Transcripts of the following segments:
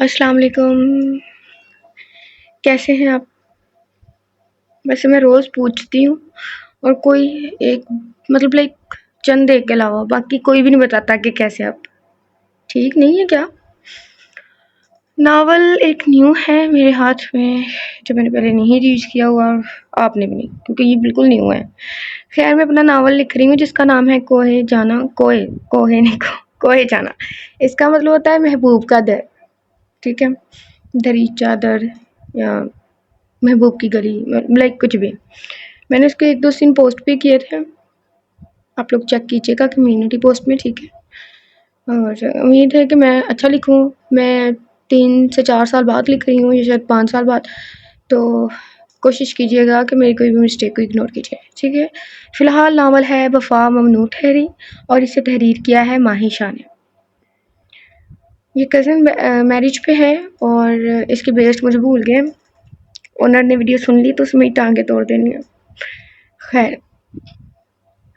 السلام علیکم، کیسے ہیں آپ؟ ویسے میں روز پوچھتی ہوں اور کوئی ایک لائک چند ایک کے علاوہ باقی کوئی بھی نہیں بتاتا کہ کیسے آپ ٹھیک نہیں ہے کیا؟ ناول ایک نیو ہے میرے ہاتھ میں جو میں نے پہلے نہیں ریڈ کیا ہوا اور آپ نے بھی نہیں، کیونکہ یہ بالکل نیو ہے۔ خیر میں اپنا ناول لکھ رہی ہوں جس کا نام ہے کوہ جانا، کوہ جانا۔ اس کا مطلب ہوتا ہے محبوب کا در، ٹھیک ہے، دریچہ در یا محبوب کی گلی، لائک کچھ بھی۔ میں نے اس کے 1-2 سین پوسٹ بھی کیے تھے، آپ لوگ چیک کیجیے گا کمیونٹی پوسٹ میں، ٹھیک ہے۔ اور امید ہے کہ میں اچھا لکھوں۔ میں 3 سے 4 سال بعد لکھ رہی ہوں یا شاید 5 سال بعد، تو کوشش کیجیے گا کہ میری کوئی بھی مسٹیک کو اگنور کیجیے، ٹھیک ہے۔ فی الحال ناول ہے وفا ممنوع ٹھہری اور اسے تحریر کیا ہے ماہی شاہ نے۔ یہ کزن میرج پہ ہے اور اس کے بیسٹ مجھے بھول گئے، اونر نے ویڈیو سن لی تو اس میں ہی ٹانگیں توڑ دینی ہے۔ خیر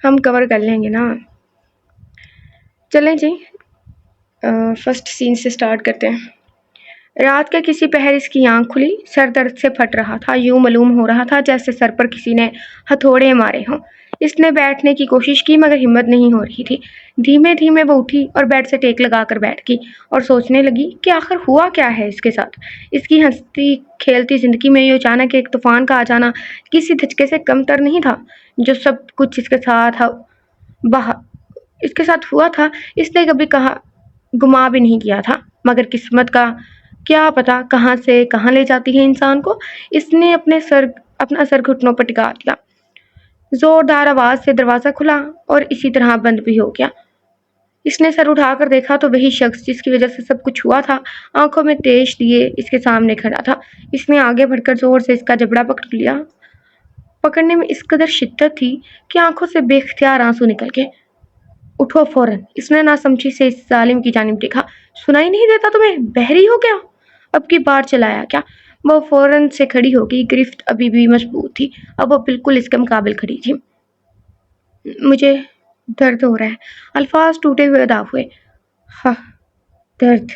ہم کور کر لیں گے نا، چلیں جی فرسٹ سین سے سٹارٹ کرتے ہیں۔ رات کے کسی پہر اس کی آنکھ کھلی، سر درد سے پھٹ رہا تھا، یوں معلوم ہو رہا تھا جیسے سر پر کسی نے ہتھوڑے مارے ہوں۔ اس نے بیٹھنے کی کوشش کی مگر ہمت نہیں ہو رہی تھی۔ دھیمے دھیمے وہ اٹھی اور بیڈ سے ٹیک لگا کر بیٹھ گئی اور سوچنے لگی کہ آخر ہوا کیا ہے اس کے ساتھ۔ اس کی ہنستی کھیلتی زندگی میں یہ اچانک ایک طوفان کا آ جانا کسی دھچکے سے کم تر نہیں تھا۔ جو سب کچھ اس کے ساتھ ہوا تھا اس نے کبھی گما بھی نہیں کیا تھا، مگر قسمت کا کیا پتا کہاں سے کہاں لے جاتی ہے انسان کو۔ اس نے اپنا سر گھٹنوں پر ٹکا دیا، زوردار آواز سے دروازہ کھلا اور اسی طرح بند بھی ہو گیا۔ اس نے سر اٹھا کر دیکھا تو وہی شخص جس کی وجہ سے سب کچھ ہوا تھا آنکھوں میں تیش لیے اس کے سامنے کھڑا تھا۔ اس نے آگے بڑھ کر زور سے اس کا جبڑا پکڑ لیا۔ پکڑنے میں اس قدر شدت تھی کہ آنکھوں سے بے اختیار آنسو نکل گئے۔ اٹھو فوراً، اس نے ناسمجھی سے اس ظالم کی جانب دیکھا۔ سنائی نہیں دیتا تمہیں؟ بہری ہو کیا؟ اب کی بار چلایا کیا؟ وہ فوراً سے کھڑی ہو گئی، گرفت ابھی بھی مضبوط تھی، اب وہ بالکل اس کے مقابل کھڑی تھی۔ مجھے درد ہو رہا ہے، الفاظ ٹوٹے ہوئے ادا ہوئے۔ ہاں درد؟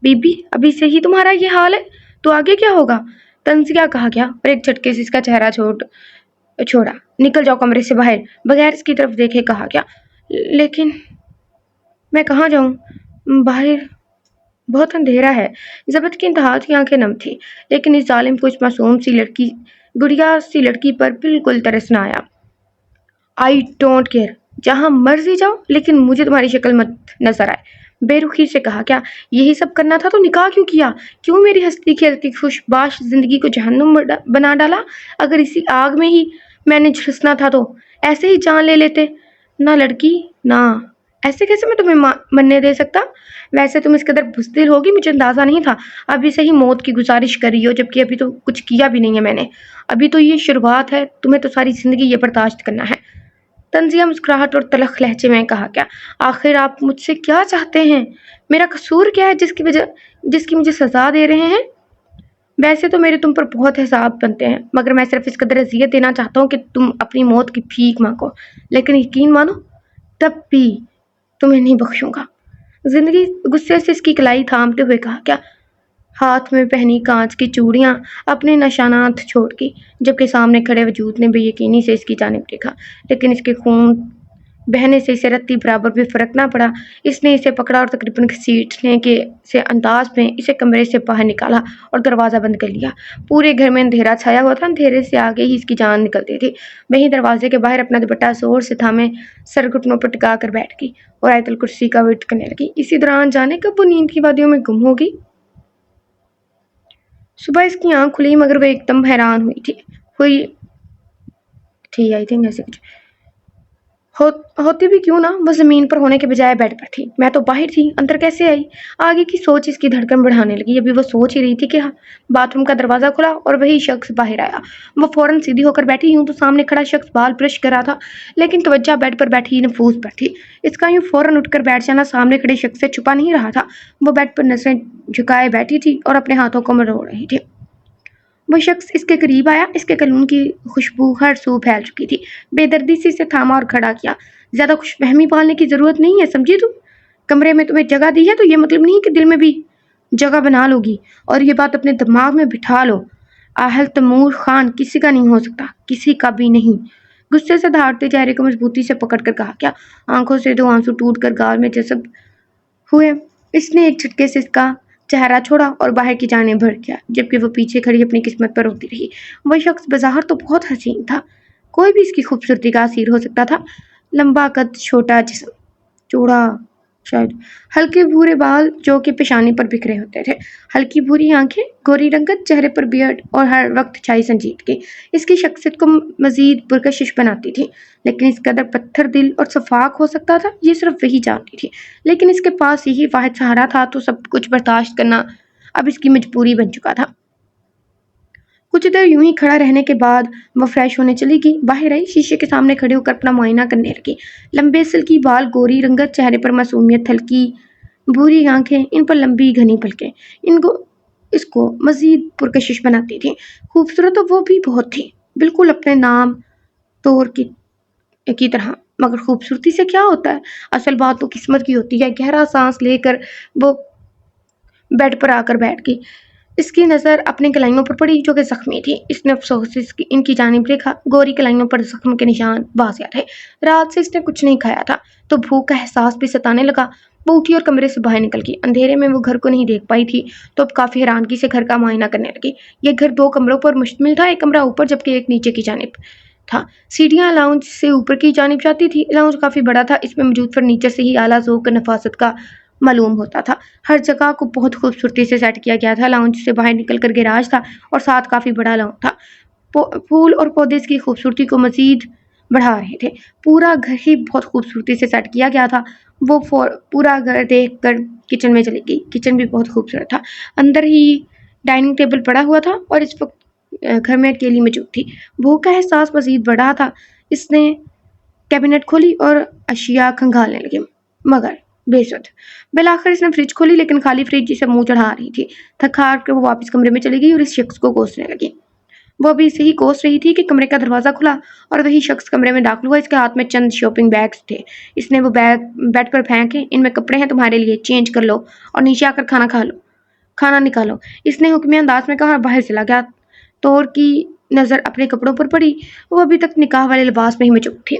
بی بی ابھی سے ہی تمہارا یہ حال ہے تو آگے کیا ہوگا؟ تنزیہ کہا گیا اور ایک جھٹکے سے اس کا چہرہ چھوڑا۔ نکل جاؤ کمرے سے باہر، بغیر اس کی طرف دیکھے کہا گیا۔ لیکن میں کہاں جاؤں؟ باہر بہت اندھیرا ہے۔ ضبط کی انتہا تھی، آنکھیں نم تھی، لیکن اس ظالم کو اس معصوم سی گڑیا سی لڑکی پر بالکل ترس نہ آیا۔ آئی ڈونٹ کیئر، جہاں مرضی جاؤ لیکن مجھے تمہاری شکل مت نظر آئے، بے رخی سے کہا گیا۔ یہی سب کرنا تھا تو نکاح کیوں کیا؟ کیوں میری ہنستی کھیلتی خوش باش زندگی کو جہنم بنا ڈالا؟ اگر اسی آگ میں ہی میں نے جھلسنا تھا تو ایسے ہی جان لے لیتے۔ نہ لڑکی نہ، ایسے کیسے میں تمہیں مننے دے سکتا؟ ویسے تم اس قدر بزدل ہوگی مجھے اندازہ نہیں تھا۔ ابھی سے ہی موت کی گزارش کر رہی ہو جبکہ ابھی تو کچھ کیا بھی نہیں ہے میں نے، ابھی تو یہ شروعات ہے، تمہیں تو ساری زندگی یہ برداشت کرنا ہے۔ تنزیہ مسکراہٹ اور تلخ لہجے میں کہا گیا۔ آخر آپ مجھ سے کیا چاہتے ہیں؟ میرا قصور کیا ہے جس کی مجھے سزا دے رہے ہیں؟ ویسے تو میرے تم پر بہت حساب بنتے ہیں، مگر میں صرف اس قدر اذیت دینا چاہتا ہوں کہ تم اپنی موت کی بھیک مانگو، لیکن یقین مانو تب بھی تمہیں نہیں بخشوں گا۔ زندگی غصے سے اس کی کلائی تھامتے ہوئے کہا کیا۔ ہاتھ میں پہنی کانچ کی چوڑیاں اپنے نشانات چھوڑ گئی، جبکہ سامنے کھڑے وجود نے بے یقینی سے اس کی جانب دیکھا، لیکن اس کے خون بہنے سے اسے رتی برابر بھی فرق نہ پڑا۔ اس نے اسے پکڑا اور تقریباً گھسیٹنے کے سے انداز میں اسے کمرے سے باہر نکالا اور دروازہ بند کر لیا۔ پورے گھر میں اندھیرا چھایا ہوا تھا، اندھیرے سے آگے ہی اس کی جان نکلتی تھی۔ وہیں دروازے کے باہر اپنا دوپٹہ زور سے تھامے سر گھٹنوں پر ٹکا کر بیٹھ گئی اور آیت الکرسی کا ورد کرنے لگی۔ اسی دوران جانے کب وہ نیند کی وادیوں میں گم ہو گئی۔ صبح اس کی آنکھ کھلی مگر وہ ایک دم حیران ہوئی تھی آئی تھنک ایسے کچھ ہوتی بھی کیوں نہ، وہ زمین پر ہونے کے بجائے بیڈ پر تھی۔ میں تو باہر تھی، اندر کیسے آئی؟ آگے کی سوچ اس کی دھڑکن بڑھانے لگی۔ ابھی وہ سوچ ہی رہی تھی کہ باتھ روم کا دروازہ کھلا اور وہی شخص باہر آیا۔ وہ فوراً سیدھی ہو کر بیٹھی، یوں تو سامنے کھڑا شخص بال برش کر رہا تھا، لیکن توجہ بیڈ پر بیٹھی نفوس پر تھی۔ اس کا یوں فوراً اٹھ کر بیٹھ جانا سامنے کھڑے شخص سے چھپا نہیں رہا تھا۔ وہ بیڈ پر نظریں جھکائے بیٹھی تھی اور اپنے ہاتھوں کو مروڑ رہی تھی۔ وہ شخص اس کے قریب آیا، اس کے کلون کی خوشبو ہر سو پھیل چکی تھی۔ بے دردی سے اسے تھاما اور کھڑا کیا۔ زیادہ خوش فہمی پالنے کی ضرورت نہیں ہے، سمجھی تم؟ کمرے میں تمہیں جگہ دی ہے تو یہ مطلب نہیں کہ دل میں بھی جگہ بنا لو گی اور یہ بات اپنے دماغ میں بٹھا لو، آہل تیمور خان کسی کا نہیں ہو سکتا، کسی کا بھی نہیں۔ غصے سے دھاڑتے چہرے کو مضبوطی سے پکڑ کر کہا کیا؟ آنکھوں سے دو آنسو ٹوٹ کر گال میں جذب ہوئے۔ اس نے ایک جھٹکے سے اس کا چہرہ چھوڑا اور باہر کی جانب بڑھ گیا، جبکہ وہ پیچھے کھڑی اپنی قسمت پر روتی رہی۔ وہ شخص بظاہر تو بہت حسین تھا، کوئی بھی اس کی خوبصورتی کا اسیر ہو سکتا تھا۔ لمبا قد، چھوٹا جسم، چوڑا شاید ہلکے بھورے بال جو کہ پیشانی پر بکھرے ہوتے تھے، ہلکی بھوری آنکھیں، گوری رنگت، چہرے پر بیئرڈ اور ہر وقت چھائی سنجیدگی اس کی شخصیت کو مزید پرکشش بناتی تھی۔ لیکن اس قدر پتھر دل اور شفاق ہو سکتا تھا، یہ صرف وہی جانتی تھی۔ لیکن اس کے پاس یہی واحد سہارا تھا تو سب کچھ برداشت کرنا اب اس کی مجبوری بن چکا تھا۔ کچھ دیر یوں ہی کھڑا رہنے کے بعد وہ فریش ہونے چلی گئی، باہر آئی، شیشے کے سامنے کھڑے ہو کر اپنا معائنہ کرنے لگی۔ لمبے سلکی بال، گوری رنگت، چہرے پر معصومیت، ہلکی بھوری آنکھیں، ان پر لمبی گھنی پلکیں اس کو مزید پرکشش بناتی تھیں۔ خوبصورت تو وہ بھی بہت تھی، بالکل اپنے نام طور کی طرح، مگر خوبصورتی سے کیا ہوتا ہے؟ اصل بات تو قسمت کی ہوتی ہے۔ گہرا سانس لے کر وہ بیڈ پر آ کر بیٹھ گئی۔ اس کی نظر اپنی کلائیوں پر پڑی جو کہ زخمی تھی۔ اس نے افسوس سے ان کی جانب دیکھا، گوری کلائیوں پر زخم کے نشان واضح تھے۔ رات سے اس نے کچھ نہیں کھایا تھا تو بھوک کا احساس بھی ستانے لگا۔ وہ اٹھی اور کمرے سے باہر نکل گئی۔ اندھیرے میں وہ گھر کو نہیں دیکھ پائی تھی تو اب کافی حیرانگی سے گھر کا معائنہ کرنے لگی۔ یہ گھر 2 کمروں پر مشتمل تھا، ایک کمرہ اوپر جبکہ ایک نیچے کی جانب تھا۔ سیڑھیاں لاؤنج سے اوپر کی جانب جاتی تھی۔ لاؤنج کافی بڑا تھا، اس میں موجود فرنیچر سے ہی اعلیٰ ذوق اور نفاست کا معلوم ہوتا تھا۔ ہر جگہ کو بہت خوبصورتی سے سیٹ کیا گیا تھا۔ لاؤنج سے باہر نکل کر گیراج تھا اور ساتھ کافی بڑا لان تھا۔ پھول اور پودے اس کی خوبصورتی کو مزید بڑھا رہے تھے۔ پورا گھر ہی بہت خوبصورتی سے سیٹ کیا گیا تھا۔ وہ پورا گھر دیکھ کر کچن میں چلی گئی۔ کچن بھی بہت خوبصورت تھا، اندر ہی ڈائننگ ٹیبل پڑا ہوا تھا اور اس وقت گھر میں اکیلی موجود تھی۔ بھوک کا احساس مزید بڑھا تھا۔ اس نے کیبنٹ کھولی اور اشیاء کھنگالنے لگی، مگر بے سود۔ بالآخر اس نے فریج کھولی، لیکن خالی فریج جسے منہ چڑھا رہی تھی۔ تھک ہار کر وہ واپس کمرے میں چلی گئی اور اس شخص کو کوسنے لگی۔ وہ ابھی اسے ہی کوس رہی تھی کہ کمرے کا دروازہ کھلا اور وہی شخص کمرے میں داخل ہوا۔ اس کے ہاتھ میں چند شاپنگ بیگز تھے۔ اس نے وہ بیگ بیڈ پر پھینکے۔ ان میں کپڑے ہیں تمہارے لیے، چینج کر لو اور نیچے آ کر کھانا نکالو، اس نے حکمی انداز میں کہا اور باہر چلا گیا۔ طور کی نظر اپنے کپڑوں پر پڑی، وہ ابھی تک نکاح والے لباس میں ہی مصروف تھی۔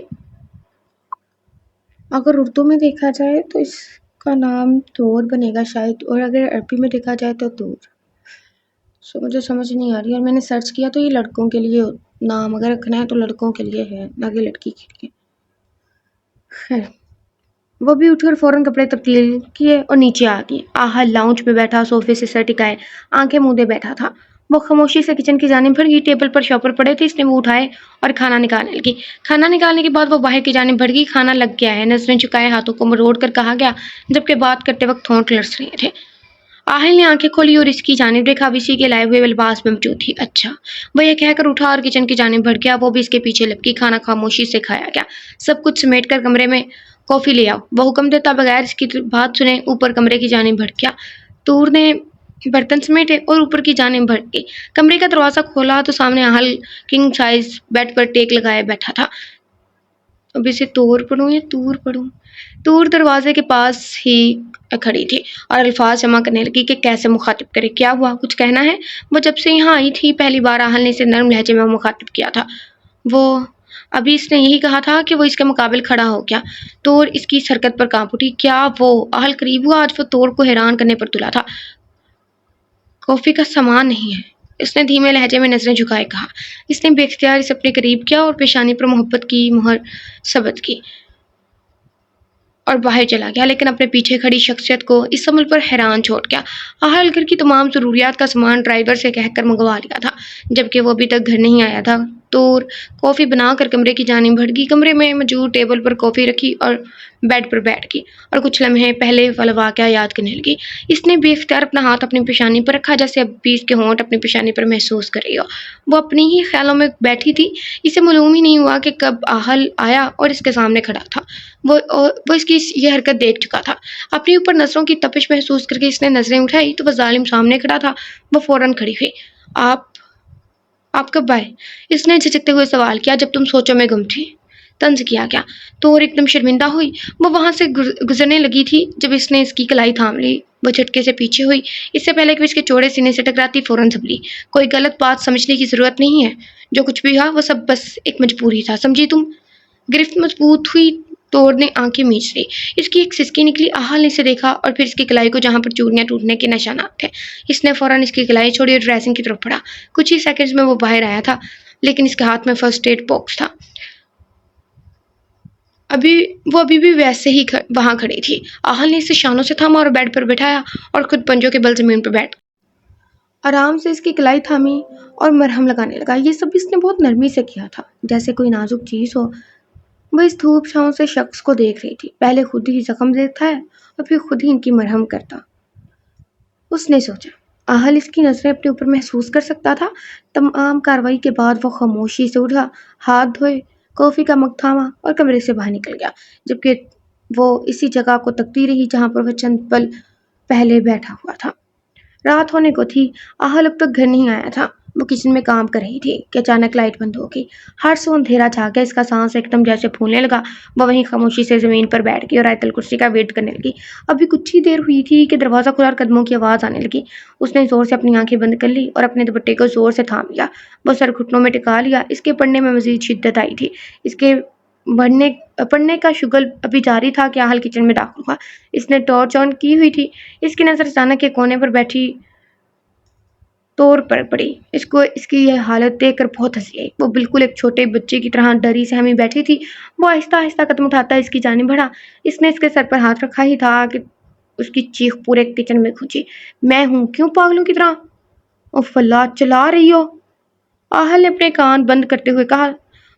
اگر اردو میں دیکھا جائے تو اس کا نام طور بنے گا شاید، اور اگر عربی میں دیکھا جائے تو طور۔ مجھے سمجھ نہیں آ رہی، اور میں نے سرچ کیا تو یہ لڑکوں کے لیے نام اگر رکھنا ہے تو لڑکوں کے لیے ہے، نہ کہ لڑکی کے لیے۔ خیر، وہ بھی اٹھی اور فوراً کپڑے تبدیل کیے اور نیچے آ گئی۔ آہل لاؤنج میں بیٹھا، صوفے سے سر ٹکائے، آنکھیں موندے بیٹھا تھا۔ وہ خاموشی سے کچن کی جانب بڑھ گئی۔ ٹیبل پر شاپر پڑے تھے، اس نے وہ اٹھائے اور کھانا نکالنے لگی۔ کھانا نکالنے کے بعد وہ باہر کی جانب بڑھ گئی۔ کھانا لگ گیا ہے، نظریں چکائے، ہاتھوں کو مروڑ کر کہا گیا، جبکہ بات کرتے وقت ہونٹ لرز رہے تھے۔ آہل نے آنکھیں کھولی اور اس کی جانب دیکھا، اب اسی کے لائے ہوئے لباس میں موجود تھی۔ اچھا، وہ یہ کہہ کر اٹھا اور کچن کی جانب بڑھ گیا۔ وہ بھی اس کے پیچھے لپکی۔ کھانا خاموشی سے کھایا گیا۔ سب کچھ سمیٹ کر کمرے میں کافی لے آؤ، وہ حکم دیتا بغیر اس کی بات سنے اوپر کمرے کی جانب بڑھ گیا۔ طور نے برتن سمیٹے اور اوپر کی جانب بڑھ گئی۔ کمرے کا دروازہ کھولا تو سامنے آہل کنگ سائز بیڈ پر ٹیک لگائے بیٹھا تھا۔ اب اسے طور پڑھوں یا طور پڑھوں؟ طور دروازے کے پاس ہی کھڑی تھی اور الفاظ جمع کرنے لگی کہ کیسے مخاطب کرے۔ کیا ہوا، کچھ کہنا ہے؟ وہ جب سے یہاں آئی تھی پہلی بار آہل نے اسے نرم لہجے میں مخاطب کیا تھا۔ وہ ابھی اس نے یہی کہا تھا کہ وہ اس کے مقابل کھڑا ہو گیا۔ طور اس کی اس حرکت پر کانپ اٹھی۔ کیا وہ؟ آہل قریب ہوا۔ آج وہ طور کو حیران کرنے پر تلا تھا۔ کافی کا سامان نہیں ہے، اس نے دھیمے لہجے میں نظریں جھکائے کہا۔ اس نے بے اختیار اسے اپنے قریب کیا اور پیشانی پر محبت کی مہر ثبت کی اور باہر چلا گیا، لیکن اپنے پیچھے کھڑی شخصیت کو اس عمل پر حیران چھوڑ گیا۔ آہل گھر کی تمام ضروریات کا سامان ڈرائیور سے کہہ کر منگوا لیا تھا، جبکہ وہ ابھی تک گھر نہیں آیا تھا۔ طور کافی بنا کر کمرے کی جانب بڑھ گئی، کمرے میں موجود ٹیبل پر کافی رکھی اور بیڈ پر بیٹھ گئی اور کچھ لمحے پہلے والا واقعہ یاد کرنے لگی۔ اس نے بے اختیار اپنا ہاتھ اپنی پیشانی پر رکھا، جیسے اب بھی اس کے ہونٹ اپنی پیشانی پر محسوس کر رہی ہو۔ وہ اپنی ہی خیالوں میں بیٹھی تھی۔ اسے معلوم ہی نہیں ہوا کہ کب آہل آیا اور اس کے سامنے کھڑا تھا۔ وہ اس کی یہ حرکت دیکھ چکا تھا۔ اپنے اوپر نظروں کی تپش محسوس کر کے اس نے نظریں اٹھائی تو وہ ظالم سامنے کھڑا تھا۔ وہ فوراً کھڑی ہوئی۔ آپ کب آئے؟ اس نے جھجکتے ہوئے سوال کیا۔ جب تم سوچوں میں گم تھی۔ طنز کیا گیا۔ تو اور ایک دم شرمندہ ہوئی، وہ وہاں سے گزرنے لگی تھی جب اس نے اس کی کلائی تھام لی۔ وہ جھٹکے سے پیچھے ہوئی، اس سے پہلے کہ اس کے چوڑے سینے سے ٹکراتی فوراً سنبھلی۔ کوئی غلط بات سمجھنے کی ضرورت نہیں ہے، جو کچھ بھی ہوا وہ سب بس ایک مجبوری تھا، سمجھی تم؟ گرفت مضبوط ہوئی، توڑ نے آنکھیں میچ لی۔ اس کی ایک سسکی نکلی، آہل نے اسے دیکھا اور پھر اس کی کلائی کو جہاں پر چوڑیاں ٹوٹنے کے نشانات تھے۔ اس نے فوراً اس کی کلائی چھوڑی اور ڈریسنگ کی طرف بڑھا۔ کچھ ہی سیکنڈز میں وہ باہر آیا تھا، لیکن اس کے ہاتھ میں فرسٹ ایڈ باکس تھا۔ ابھی بھی ویسے ہی وہاں کھڑی تھی۔ آہل نے اسے شانوں سے تھاما اور بیڈ پر بٹھایا اور خود پنجوں کے بل زمین پر بیٹھ آرام سے اس کی کلائی تھامی اور مرہم لگانے لگا۔ یہ سب اس نے بہت نرمی سے کیا تھا، جیسے کوئی نازک چیز ہو۔ وہ اس دھوپ چھاؤں سے شخص کو دیکھ رہی تھی، پہلے خود ہی زخم دیکھتا ہے اور پھر خود ہی ان کی مرہم کرتا۔ اس نے سوچا، آہل اس کی نظریں اپنے اوپر محسوس کر سکتا تھا۔ تمام کارروائی کے بعد وہ خاموشی سے اٹھا، ہاتھ دھوئے، کافی کا مگ تھاما اور کمرے سے باہر نکل گیا، جبکہ وہ اسی جگہ کو تکتی رہی جہاں پر وہ چند پل پہلے بیٹھا ہوا تھا۔ رات ہونے کو تھی، آہل اب تک گھر نہیں آیا تھا۔ وہ کچن میں کام کر رہی تھی کہ اچانک لائٹ بند ہو گئی۔ ہر سو اندھیرا چھا گیا، اس کا سانس ایک دم جیسے پھولنے لگا۔ وہ وہیں خاموشی سے زمین پر بیٹھ گئی اور آیت الکرسی کا ویٹ کرنے لگی۔ ابھی کچھ ہی دیر ہوئی تھی کہ دروازہ کھلا اور قدموں کی آواز آنے لگی۔ اس نے زور سے اپنی آنکھیں بند کر لی اور اپنے دوپٹے کو زور سے تھام لیا۔ وہ سر گھٹنوں میں ٹکا لیا۔ اس کے پڑھنے میں مزید شدت آئی تھی۔ اس کے پڑھنے کا شغل ابھی جاری تھا کہ آہل کچن میں داخل ہوا۔ اس نے ٹارچ آن کی ہوئی تھی۔ اس کی نظر اچانک ایک کونے پر بیٹھی طور پر پڑی۔ اس کو اس کی یہ حالت دیکھ کر بہت ہنسی آئی۔ وہ بالکل ایک چھوٹے بچے کی طرح ڈری سہمی بیٹھی تھی۔ وہ آہستہ آہستہ قدم اٹھاتا اس کی جانب بڑھا۔ اس نے اس کے سر پر ہاتھ رکھا ہی تھا کہ اس کی چیخ پورے کچن میں گونجی، میں ہوں کیوں پاگلوں کی طرح؟ اوف اللہ، چلا رہی ہو؟ آہل نے اپنے کان بند کرتے ہوئے کہا۔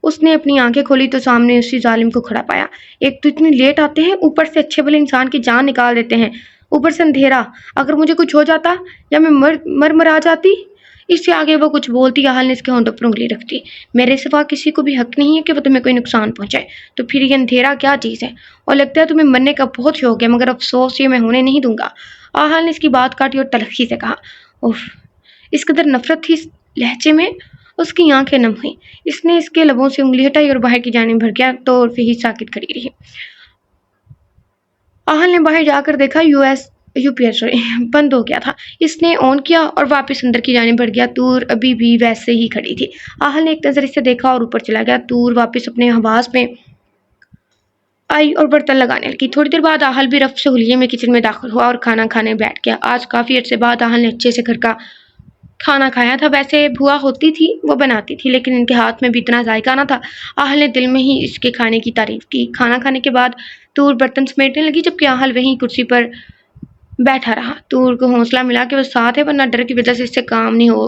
اس نے اپنی آنکھیں کھولی تو سامنے اسی ظالم کو کھڑا پایا۔ ایک تو اتنی لیٹ آتے ہیں، اوپر سے اچھے بھلے انسان کی جان نکال دیتے ہیں، اوپر سے اندھیرا۔ اگر مجھے کچھ ہو جاتا یا میں مرا جاتی۔ اس سے آگے وہ کچھ بولتی، آہل نے اس کے ہونٹوں پر انگلی رکھ دی۔ میرے سوا کسی کو بھی حق نہیں ہے کہ وہ تمہیں کوئی نقصان پہنچائے، تو پھر یہ اندھیرا کیا چیز ہے؟ اور لگتا ہے تمہیں مرنے کا بہت شوق ہے، مگر افسوس یہ میں ہونے نہیں دوں گا۔ آہل نے اس کی بات کاٹی اور تلخی سے کہا، اوف! اس قدر نفرت تھی اس لہجے میں۔ اس کی آنکھیں نم ہوئیں۔ اس نے اس کے لبوں سے انگلی ہٹائی اور باہر کی جانب بڑھ گیا تو اور پھر ہی ساکت کھڑی رہی۔ آہل نے باہر جا کر دیکھا یو پی ایس بند ہو گیا تھا۔ اس نے آن کیا اور واپس اندر کی جانب بڑھ گیا۔ تور ابھی بھی ویسے ہی کھڑی تھی۔ آہل نے ایک نظر اسے دیکھا اور اوپر چلا گیا۔ تور واپس اپنے حواس میں آئی اور برتن لگانے لگی۔ تھوڑی دیر بعد آہل بھی رفع سے حلیے میں کچن میں داخل ہوا اور کھانا کھانے بیٹھ گیا۔ آج کافی عرصے بعد آہل نے اچھے سے گھر کا کھانا کھایا تھا۔ ویسے بھوا ہوتی تھی، وہ بناتی تھی، لیکن ان کے ہاتھ میں بھی اتنا ذائقہ نہ تھا۔ آہل نے دل میں ہی اس کے کھانے کی تعریف کی۔ کھانا کھانے کے بعد تور برتن سمیٹنے لگی، جبکہ آہل وہیں کرسی پر بیٹھا رہا۔ تور کو حوصلہ ملا کہ وہ ساتھ ہے، ورنہ ڈر کی وجہ سے اس سے کام نہیں ہو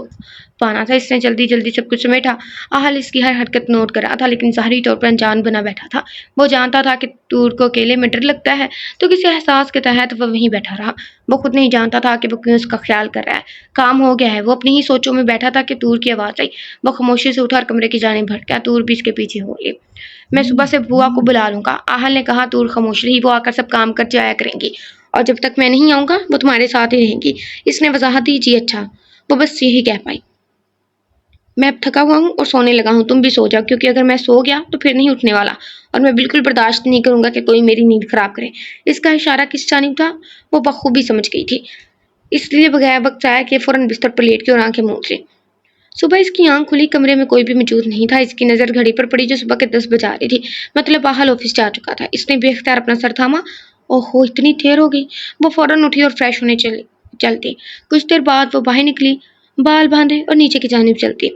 پانا تھا۔ اس نے جلدی سب کچھ سمیٹا۔ آہل اس کی ہر حرکت نوٹ کر رہا تھا، لیکن ظاہری طور پر انجان بنا بیٹھا تھا۔ وہ جانتا تھا کہ تور کو اکیلے میں ڈر لگتا ہے، تو کسی احساس کے تحت وہ وہیں بیٹھا رہا۔ وہ خود نہیں جانتا تھا کہ وہ کیوں اس کا خیال کر رہا ہے۔ کام ہو گیا ہے۔ وہ اپنی ہی سوچوں میں بیٹھا تھا کہ تور کی آواز آئی۔ وہ خاموشی سے اٹھا اور کمرے کی جانب بڑھ گیا۔ تور بھی اس کے پیچھے ہو لی۔ میں صبح سے بھوا کو بلا لوں گا، آہل نے کہا۔ تور خاموش رہی۔ وہ آ کر سب کام کر جایا کریں گی، اور جب تک میں نہیں آؤں گا وہ تمہارے ساتھ ہی رہیں گی۔ اس نے وضاحت دی۔ جی اچھا۔ وہ بس یہی کہہ پائی۔ میں اب تھکا ہوا ہوں اور سونے لگا ہوں، تم بھی سو جاؤ، کیونکہ اگر میں سو گیا تو پھر نہیں اٹھنے والا، اور میں بالکل برداشت نہیں کروں گا کہ کوئی میری نیند خراب کرے۔ اس کا اشارہ کس جانب تھا وہ بخوبی سمجھ گئی تھی، اس لیے بغیر وقت ضائع کیے فوراً بستر پر لیٹ کے اور آنکھیں موند لی۔ صبح اس کی آنکھ کھلی، کمرے میں کوئی بھی موجود نہیں تھا۔ اس کی نظر گھڑی پر پڑی جو صبح کے 10 بجا رہی تھی، مطلب آہل آفس جا چکا تھا۔ اس نے بے اختیار اپنا سر تھاما۔ اوہو، اتنی دیر ہو گئی۔ وہ فوراً اٹھی اور فریش ہونے چلتی۔ کچھ دیر بعد وہ باہر نکلی، بال باندھے اور نیچے کی جانب چلتی۔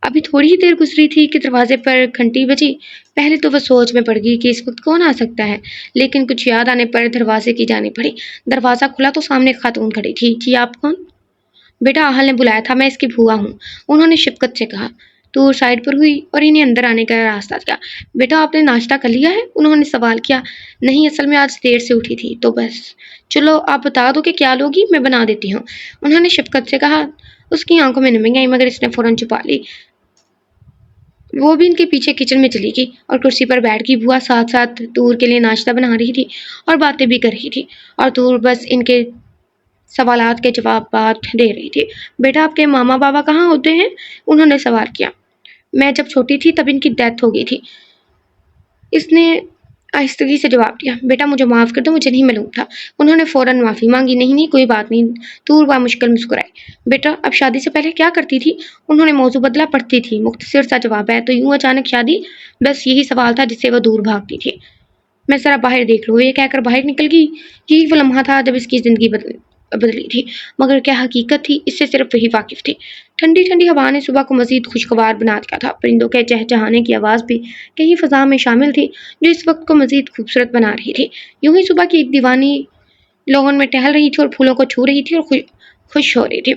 ابھی تھوڑی ہی دیر گزری تھی کہ دروازے پر گھنٹی بجی۔ پہلے تو وہ سوچ میں پڑ گئی کہ اس وقت کون آ سکتا ہے، لیکن کچھ یاد آنے پر دروازے کی جانب بڑھی۔ دروازہ کھلا تو سامنے ایک خاتون کھڑی تھی۔ جی آپ کون؟ بیٹا، آہل نے بلایا تھا، میں اس کی بھوا ہوں، انہوں نے شفقت سے کہا۔ تو سائڈ پر ہوئی اور انہیں اندر آنے کا راستہ دیا۔ بیٹا، آپ نے ناشتہ کر لیا ہے؟ انہوں نے سوال کیا۔ نہیں، اصل میں آج دیر سے اٹھی تھی تو بس۔ چلو آپ بتا دو کہ کیا لوگی، میں بنا دیتی ہوں، انہوں نے شفقت سے کہا۔ اس کی آنکھوں میں نمی آئی، مگر اس نے فوراً چھپا لی۔ وہ بھی ان کے پیچھے کچن میں چلی گئی اور کرسی پر بیٹھ گئی۔ بھوا ساتھ ساتھ تور کے لیے ناشتہ بنا رہی تھی اور باتیں بھی کر رہی تھی، اور تور بس ان کے سوالات کے جوابات دے رہی تھی۔ بیٹا، آپ کے ماما بابا کہاں ہوتے ہیں؟ انہوں نے سوال کیا۔ میں جب چھوٹی تھی تب ان کی ڈیتھ ہو گئی تھی، اس نے آہستگی سے جواب دیا، بیٹا مجھے معاف کر دو، مجھے نہیں معلوم تھا۔ انہوں نے فوراً معافی مانگی، نہیں نہیں کوئی بات نہیں۔ طور بامشکل مسکرائی، بیٹا اب شادی سے پہلے کیا کرتی تھی؟ انہوں نے موضوع بدلا، پڑھتی تھی، مختصر سا جواب ہے۔ تو یوں اچانک شادی؟ بس یہی سوال تھا جس سے وہ دور بھاگتی تھی۔ میں ذرا باہر دیکھ لوں، یہ کہہ کر باہر نکل گئی۔ یہی وہ لمحہ تھا جب اس کی زندگی بدلی تھی، مگر کیا حقیقت تھی اس سے صرف وہی واقف تھی۔ ٹھنڈی ٹھنڈی ہوا نے صبح کو مزید خوشگوار بنا دیا تھا، پرندوں کے چہچہانے کی آواز بھی کہیں فضا میں شامل تھی جو اس وقت کو مزید خوبصورت بنا رہی تھی۔ یوں ہی صبح کی ایک دیوانی لوگن میں ٹہل رہی تھی اور پھولوں کو چھو رہی تھی اور خوش ہو رہی تھی۔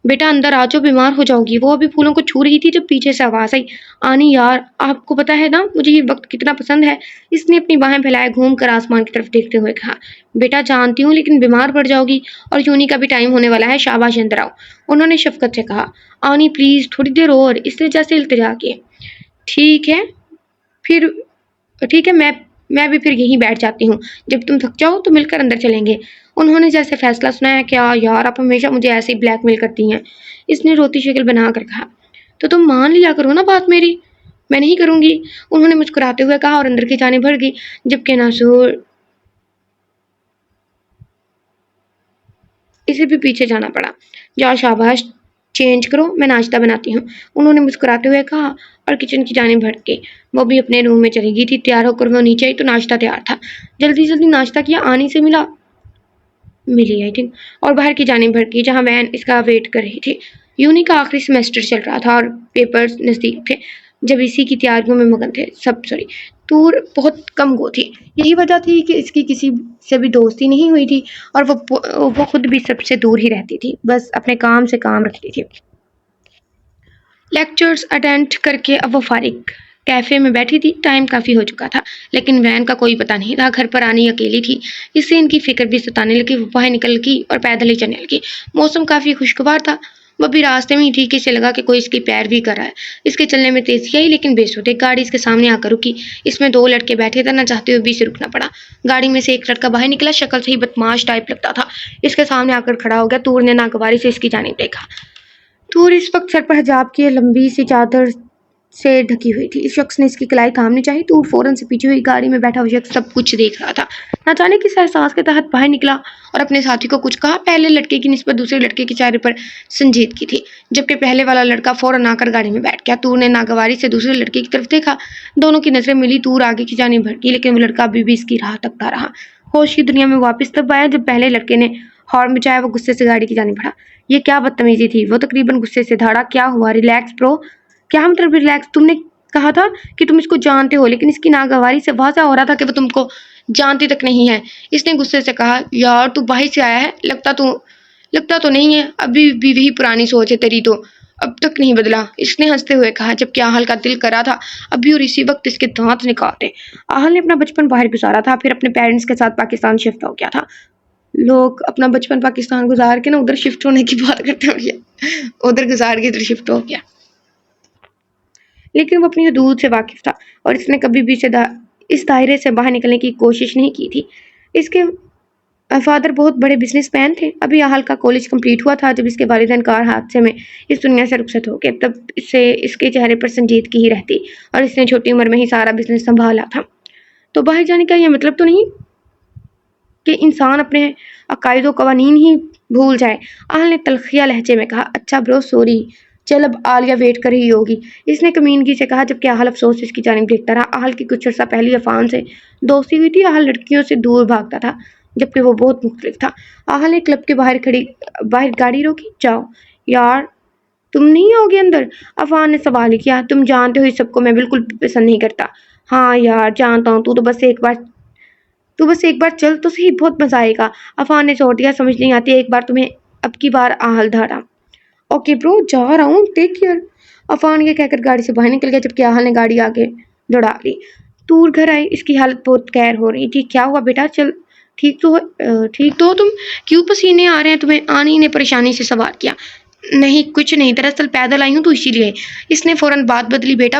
بیٹا اندر آ جاؤ، بیمار ہو جاؤ گی۔ وہ ابھی پھولوں کو چھو رہی تھی جب پیچھے سے آواز آئی، آنی یار آپ کو پتا ہے نا مجھے یہ وقت کتنا پسند ہے۔ اس نے اپنی باہیں پھیلائے گھوم کر آسمان کی طرف دیکھتے ہوئے کہا، بیٹا جانتی ہوں لیکن بیمار پڑ جاؤ گی اور یونی کا بھی ٹائم ہونے والا ہے، شاباش اندر آؤ۔ انہوں نے شفقت سے کہا، آنی پلیز تھوڑی دیر اور، اس نے جیسے التجا کی۔ ٹھیک ہے پھر ٹھیک ہے میں بھی پھر یہیں بیٹھ جاتی ہوں، جب تم تھک جاؤ تو مل کر اندر چلیں گے۔ انہوں نے جیسے فیصلہ سنایا، کیا یار آپ ہمیشہ مجھے ایسے ہی بلیک میل کرتی ہیں، اس نے روتی شکل بنا کر کہا۔ تو تم مان لیا کرو نا بات میری۔ میں نہیں کروں گی، انہوں نے مسکراتے ہوئے کہا اور اندر کی جانب بڑھ گئی، جبکہ ناصور اسے بھی پیچھے جانا پڑا۔ جاؤ شاباش چینج کرو، میں ناشتہ بناتی ہوں، انہوں نے مسکراتے ہوئے کہا اور کچن کی جانب بڑھ گئی۔ وہ بھی اپنے روم میں چلی گئی تھی۔ تیار ہو کر وہ نیچے آئی تو ناشتہ تیار تھا۔ جلدی جلدی ناشتہ کیا، آنی سے ملی آئی تھنک، اور باہر کی جانب بڑھ گئی جہاں وین اس کا ویٹ کر رہی تھی۔ یونی کا آخری سیمسٹر چل رہا تھا اور پیپرز نزدیک تھے، جب اسی کی تیاریوں میں مگن تھے طور بہت کم گو تھی۔ یہی وجہ تھی کہ اس کی کسی سے بھی دوستی نہیں ہوئی تھی اور وہ خود بھی سب سے دور ہی رہتی تھی، بس اپنے کام سے کام رکھتی تھی۔ لیکچرز اٹینڈ کر کے اب وہ فارغ کیفے میں بیٹھی تھی۔ ٹائم کافی ہو چکا تھا لیکن وین کا کوئی پتہ نہیں تھا۔ گھر پر آنی اکیلی تھی، اس سے ان کی فکر بھی ستانے لگی۔ وہ باہر نکل گئی اور پیدل ہی چلنے لگی۔ موسم کافی خوشگوار تھا، وہ بھی راستے میں ہی تھی کہ اسے لگا کہ کوئی اس کی پیروی کر رہا ہے۔ اس کے چلنے میں تیزی آئی لیکن بے سود ایک گاڑی اس کے سامنے آ کر رکی۔ اس میں 2 لڑکے بیٹھے تھے، نہ چاہتے ہوئے بھی اسے رکنا پڑا۔ گاڑی میں سے ایک لڑکا باہر نکلا، شکل سے ہی بدماش ٹائپ لگتا تھا، اس کے سامنے آ کر کھڑا ہو گیا۔ طور نے ناگواری سے اس کی جانب دیکھا۔ طور اس وقت سر پر حجاب کیے لمبی سی چادر سے ڈھکی ہوئی تھی۔ اس شخص نے اس کی کلائی تھامنی چاہی۔ طور فوراً سے پیچھے ہوئی۔ گاڑی میں بیٹھا وہ شخص سب کچھ دیکھ رہا تھا، نہ جانے کس احساس کے تحت باہر نکلا اور اپنے ساتھی کو کچھ کہا۔ پہلے لڑکے کی نسبت دوسرے لڑکے کے چہرے پر سنجیدگی تھی، جبکہ پہلے والا لڑکا فوراً آ کر گاڑی میں بیٹھ گیا۔ طور نے ناگواری سے دوسرے لڑکے کی طرف دیکھا، دونوں کی نظریں ملی۔ طور آگے کی جانب بڑھ گئی لیکن وہ لڑکا ابھی بھی اس کی راہ تکتا رہا۔ ہوش کی دنیا میں واپس تب آیا جب پہلے لڑکے نے ہارن بجایا۔ وہ غصے سے گاڑی کی جانب بڑھا۔ یہ کیا بدتمیزی تھی؟ وہ تقریباً غصے سے دھاڑا، کیا ہوا؟ ریلیکس برو۔ کیا مطلب ریلیکس؟ تم نے کہا تھا کہ تم اس کو جانتے ہو، لیکن اس کی ناگواری سے واضح ہو رہا تھا کہ وہ تم کو جانتی تک نہیں ہے۔ اس نے غصے سے کہا، یار تو باہر سے آیا ہے، لگتا تو نہیں ہے ابھی بھی وہی پرانی سوچ ہے تیری، تو اب تک نہیں بدلا۔ اس نے ہنستے ہوئے کہا، جبکہ آہل کا دل کرا تھا ابھی اور اسی وقت اس کے دانت نکالتے۔ آہل نے اپنا بچپن باہر گزارا تھا، پھر اپنے پیرنٹس کے ساتھ پاکستان شفٹ ہو گیا تھا۔ لوگ اپنا بچپن پاکستان گزار کے نا ادھر شفٹ ہونے کی بات کرتے ہیں، ادھر گزار کے ادھر شفٹ ہو گیا، لیکن وہ اپنی حدود سے واقف تھا اور اس نے کبھی بھی اس دائرے سے باہر نکلنے کی کوشش نہیں کی تھی۔ اس کے فادر بہت بڑے بزنس مین تھے۔ ابھی آہل کا کالج کمپلیٹ ہوا تھا جب اس کے والدین کار حادثے میں اس دنیا سے رخصت ہو گئے۔ تب اس کے چہرے پر سنجیدگی ہی رہتی اور اس نے چھوٹی عمر میں ہی سارا بزنس سنبھالا تھا۔ تو باہر جانے کا یہ مطلب تو نہیں کہ انسان اپنے عقائد و قوانین ہی بھول جائے، آہل نے تلخیہ لہجے میں کہا۔ اچھا برو سوری، چل اب عالیہ ویٹ کر رہی ہوگی، اس نے کمینگی سے کہا، جبکہ آہل افسوس سے اس کی جانب دیکھتا رہا۔ آہل کی کچھ عرصہ پہلے عفان سے دوستی ہوئی تھی۔ آہل لڑکیوں سے دور بھاگتا تھا جبکہ وہ بہت مختلف تھا۔ آہل نے کلب کے باہر گاڑی روکی۔ جاؤ یار تم نہیں آؤ گے اندر؟ عفان نے سوال ہی کیا۔ تم جانتے ہو اس سب کو میں بالکل پسند نہیں کرتا۔ ہاں یار جانتا ہوں، تو بس ایک بار چل تو صحیح، بہت مزہ آئے گا۔ عفان نے زور دیا، سمجھ نہیں آتی ایک بار تمہیں، اب کی بار آہل دھاڑا۔ اوکے برو جا رہا ہوں، ٹیک کیئر۔ عفان یہ کہہ کر گاڑی سے باہر نکل گیا جبکہ آہل نے گاڑی آگے دوڑا لی۔ طور گھر آئی، اس کی حالت بہت قہر ہو رہی تھی۔ کیا ہوا بیٹا؟ چل ٹھیک تو ہو تم؟ کیوں پسینے آ رہے ہیں تمہیں؟ آنی نے پریشانی سے سوال کیا۔ نہیں کچھ نہیں، دراصل پیدل آئی ہوں تو اسی لیے۔ اس نے فوراً بات بدلی، بیٹا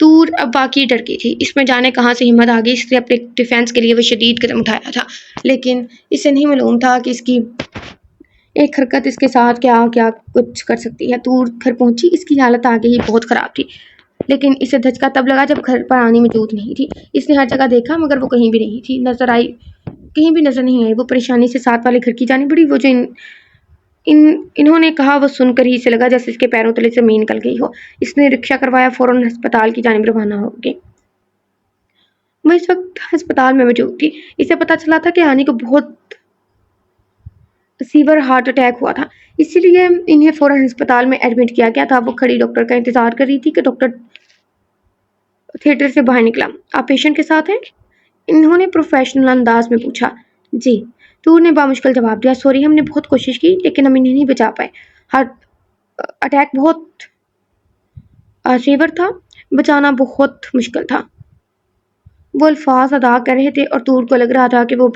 تور اب واقعی ڈر گئی تھی، اس میں جانے کہاں سے ہمت آ گئی، اس نے اپنے ڈیفینس کے لیے وہ شدید قدم اٹھایا تھا، لیکن اسے نہیں معلوم تھا کہ اس کی ایک حرکت اس کے ساتھ کیا کیا کچھ کر سکتی ہے۔ تور گھر پہنچی، اس کی حالت آگے ہی بہت خراب تھی، لیکن اسے دھچکا تب لگا جب گھر پر آنی موجود نہیں تھی۔ اس نے ہر جگہ دیکھا مگر وہ کہیں بھی نہیں تھی، کہیں بھی نظر نہیں آئی۔ وہ پریشانی سے ساتھ والے گھر کی جانب بڑھی، وہ جو انہوں نے کہا وہ سن کر ہی اسے لگا جیسے اس کے پیروں تلے زمین نکل گئی ہو۔ اس نے رکشہ کروایا، فوراً ہسپتال کی جانب روانہ ہو گئی۔ وہ اس وقت ہسپتال میں موجود تھی۔ اسے پتہ چلا تھا کہ آنی کو بہت سیور ہارٹ اٹیک ہوا تھا، اسی لیے انہیں فوراً ہسپتال میں ایڈمٹ کیا گیا تھا۔ وہ کھڑی ڈاکٹر کا انتظار کر رہی تھی کہ ڈاکٹر تھیٹر سے باہر نکلا۔ آپ پیشنٹ کے ساتھ ہیں؟ انہوں نے پروفیشنل انداز میں پوچھا۔ جی، تور نے بامشکل جواب دیا۔ سوری، ہم نے بہت کوشش کی لیکن ہم انہیں نہیں بچا پائے، ہارٹ اٹیک بہت سیور تھا، بچانا بہت مشکل تھا۔ وہ الفاظ ادا کر رہے تھے اور تور کو لگ رہا تھا کہ وہ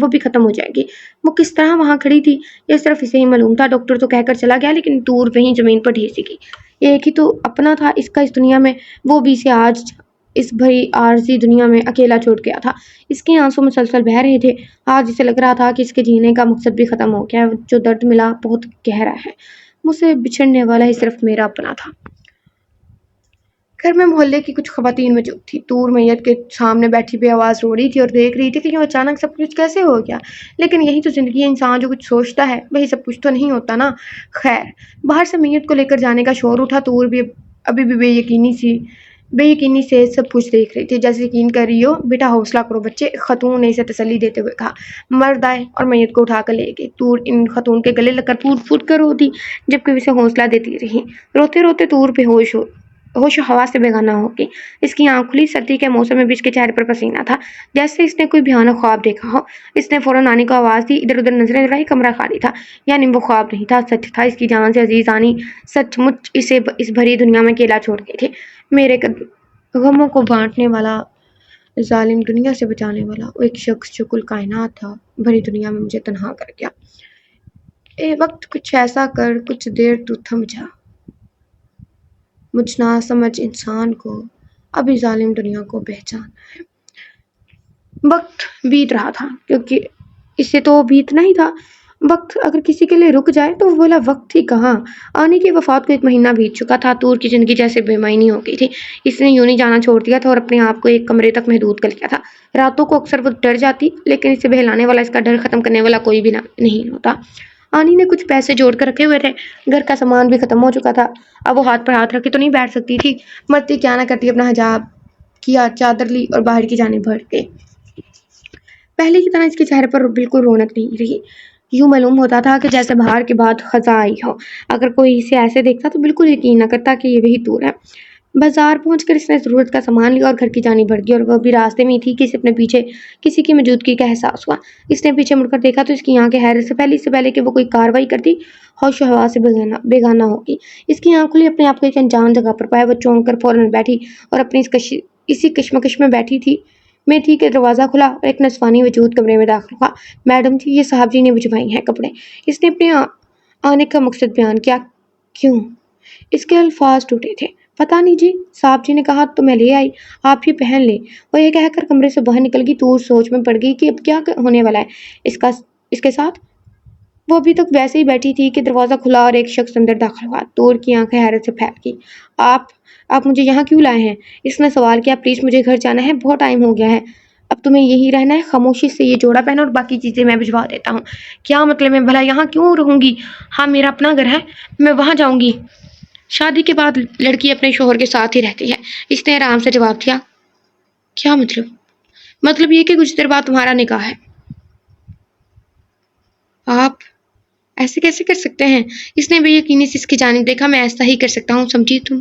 بھی ختم ہو جائے گی۔ وہ کس طرح وہاں کھڑی تھی یہ صرف اسے ہی معلوم تھا۔ ڈاکٹر تو کہہ کر چلا گیا لیکن تور وہیں زمین پر ڈھیر سی گئی۔ ایک ہی تو اپنا تھا اس کا اس دنیا میں، وہ بھی اسے آج اس بھری عارضی دنیا میں اکیلا چھوڑ گیا تھا۔ اس کے آنسو مسلسل بہہ رہے تھے۔ آج اسے لگ رہا تھا کہ اس کے جینے کا مقصد بھی ختم ہو گیا ہے۔ جو درد ملا بہت گہرا ہے، مجھ سے بچھڑنے والا ہی صرف میرا اپنا تھا۔ گھر میں محلے کی کچھ خواتین موجود تھی۔ تور میت کے سامنے بیٹھی بے آواز رو رہی تھی اور دیکھ رہی تھی کہ یوں اچانک سب کچھ کیسے ہو گیا۔ لیکن یہی تو زندگی ہے، انسان جو کچھ سوچتا ہے وہی سب کچھ تو نہیں ہوتا نا۔ خیر، باہر سے میت کو لے کر جانے کا شور اٹھا۔ تور بھی ابھی بھی بے یقینی سے سب کچھ دیکھ رہی تھی، جیسے یقین کر رہی ہو۔ بیٹا حوصلہ کرو بچے، خاتون نے اسے تسلی دیتے ہوئے کہا۔ مرد آئے اور میت کو اٹھا کر لے گئے۔ تور ان خاتون کے گلے لگ کر پھوٹ پھوٹ کر روتی جبکہ اسے حوصلہ دیتی رہی۔ روتے روتے تور بے ہوش و حواس سے بیگانہ ہو گئی۔ اس کی آنکھ کھلی، سردی کے موسم میں بھی اس کے چہرے پر پسینہ تھا، جیسے اس نے کوئی بھیانک خواب دیکھا ہو۔ اس نے فوراً آنی کو آواز دی۔ ادھر ادھر نظریں دوڑائی، کمرہ خالی تھا، یعنی وہ خواب نہیں تھا، سچ تھا۔ اس کی جان سے عزیز آنی سچ مچ اسے اس بھری دنیا میں اکیلا چھوڑ گئی تھی۔ میرے غموں کو بانٹنے والا، ظالم دنیا سے بچانے والا، وہ ایک شخص جو کل کائنات تھا، بھری دنیا میں مجھے تنہا کر گیا۔ اے وقت کچھ ایسا کر، کچھ دیر تو تھم جا، مجھ نہ سمجھ انسان کو ابھی ظالم دنیا کو پہچانا ہے۔ وقت بیت رہا تھا، کیونکہ اسے تو بیتنا ہی تھا۔ وقت اگر کسی کے لیے رک جائے تو وہ بولا وقت ہی کہاں۔ آنی کی وفات کو 1 مہینہ بیت چکا تھا۔ تور کی زندگی جیسے بے معنی ہو گئی تھی۔ اس نے یوں نہیں جانا چھوڑ دیا تھا اور اپنے آپ کو ایک کمرے تک محدود کر لیا تھا۔ راتوں کو اکثر وہ ڈر جاتی، لیکن اسے بہلانے والا، اس کا ڈر ختم کرنے والا کوئی بھی نہیں ہوتا۔ آنی نے کچھ پیسے جوڑ کر رکھے ہوئے تھے، گھر کا سامان بھی ختم ہو چکا تھا۔ اب وہ ہاتھ پر ہاتھ رکھے تو نہیں بیٹھ سکتی تھی۔ مرتی کیا نہ کرتی، اپنا حجاب کیا، چادر لی اور باہر کی جانب بڑھ گئی۔ پہلے کی طرح اس کے چہرے پر بالکل رونق نہیں رہی۔ یوں معلوم ہوتا تھا کہ جیسے بہار کے بعد خزاں آئی ہو۔ اگر کوئی اسے ایسے دیکھتا تو بالکل یقین نہ کرتا کہ یہ وہی تور ہے۔ بازار پہنچ کر اس نے ضرورت کا سامان لیا اور گھر کی جانب بڑھ گئی، اور وہ بھی راستے میں ہی تھی کہ اسے اپنے پیچھے کسی کی موجودگی کا احساس ہوا۔ اس نے پیچھے مڑ کر دیکھا تو اس کی آنکھیں حیرت سے پھیلی۔ اس سے پہلے کہ وہ کوئی کارروائی کرتی، ہوش و حواس سے بیگانہ ہوگی۔ اس کی آنکھ کھلی، اپنے آپ کو ایک انجان جگہ پر پایا۔ وہ چونک کر فوراً بیٹھی اور اپنی اسی کشمکش میں تھی کہ دروازہ کھلا اور ایک نسوانی وجود کمرے میں داخل ہوا۔ میڈم جی، یہ صاحب جی نے بھجوائی ہیں کپڑے۔ اس نے اپنے آنے کا مقصد بیان کیا۔ کیوں؟ اس کے الفاظ ٹوٹے تھے۔ پتہ نہیں جی، صاحب جی نے کہا تو میں لے آئی، آپ ہی پہن لیں۔ وہ یہ کہہ کر کمرے سے باہر نکل گئی۔ تور سوچ میں پڑ گئی کہ اب کیا ہونے والا ہے اس کے ساتھ۔ وہ ابھی تک ویسے ہی بیٹھی تھی کہ دروازہ کھلا اور ایک شخص اندر داخل ہوا۔ تور کی آنکھیں حیرت سے پھیل گئی۔ آپ مجھے یہاں کیوں لائے ہیں؟ اس نے سوال کیا۔ پلیز مجھے گھر جانا ہے، بہت ٹائم ہو گیا ہے۔ اب تمہیں یہی رہنا ہے؟ خاموشی سے یہ جوڑا پہنو اور باقی چیزیں میں بھجوا دیتا ہوں۔ کیا مطلب؟ میں بھلا یہاں کیوں رہوں گی؟ ہاں، میرا اپنا گھر ہے، میں وہاں جاؤں گی۔ شادی کے بعد لڑکی اپنے شوہر کے ساتھ ہی رہتی ہے، اس نے آرام سے جواب دیا۔ کیا مطلب؟ مطلب یہ کہ کچھ دیر بعد تمہارا نکاح ہے۔ آپ ایسے کیسے کر سکتے ہیں؟ اس نے بے یقینی سے اس کی جانب دیکھا۔ میں ایسا ہی کر سکتا ہوں، سمجھی تم؟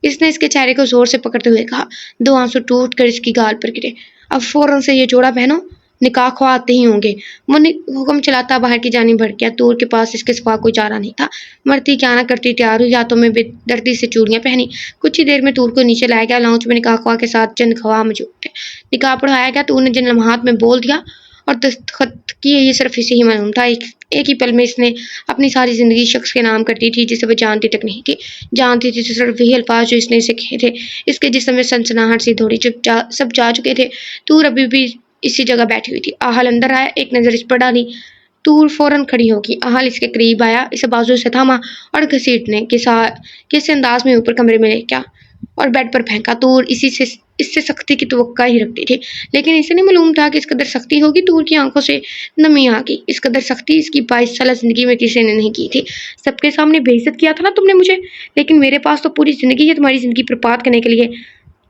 اس نے اس کے چہرے کو زور سے پکڑتے ہوئے کہا۔ 2 آنسو ٹوٹ کر اس کی گال پر گرے۔ اب فوراً سے یہ جوڑا پہنو، نکاح خواہ آتے ہی ہوں گے۔ وہ حکم چلاتا باہر کی جانب بڑھ گیا۔ تور کے پاس اس کے سوا کوئی چارہ نہیں تھا۔ مرتی کیا نہ کرتی تیار ہوئی، ہاتھوں میں بے دردی سے چوڑیاں پہنی۔ کچھ ہی دیر میں تور کو نیچے لایا گیا۔ لاؤنج میں نکاح خواہ کے ساتھ چند خواہ موجود تھے۔ نکاح پڑھوایا گیا۔ تور نے جن لمحات میں بول دیا اور دستخط کیے یہ صرف اسے ہی معلوم تھا۔ ایک ہی پل میں اس نے اپنی ساری زندگی شخص کے نام کر دی تھی جسے وہ جانتی تک نہیں تھی۔ جانتی تھی تو صرف وہی الفاظ جو اس نے اسے کہے تھے۔ اس کے جسم میں سنسناہٹ سی دوڑی، سب جا چکے تھے۔ تور ابھی بھی اسی جگہ بیٹھی ہوئی تھی۔ آہل اندر آیا، ایک نظر اس پر ڈالی۔ تور فوراً کھڑی ہوگی۔ آہل اس کے قریب آیا، اسے بازو سے تھاما اور گھسیٹنے کس انداز میں اوپر کمرے میں لے گیا اور بیڈ پر پھینکا۔ تور اس سے سختی کی توقع ہی رکھتی تھی، لیکن اسے نہیں معلوم تھا کہ اس قدر سختی ہوگی۔ تور کی آنکھوں سے نمی آ گئی۔ اس قدر سختی اس کی 22 سالہ زندگی میں کسی نے نہیں کی تھی۔ سب کے سامنے بے عزت کیا تھا نا تم نے مجھے، لیکن میرے پاس تو پوری زندگی ہے تمہاری زندگی برباد کرنے کے لیے۔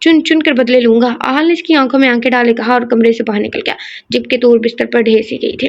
چن چن کر بدلے لوں گا۔ آہل نے اس کی آنکھوں میں آنکھیں ڈالے کہا اور کمرے سے باہر نکل گیا، جبکہ تور بستر پر ڈھیر سی گئی تھی۔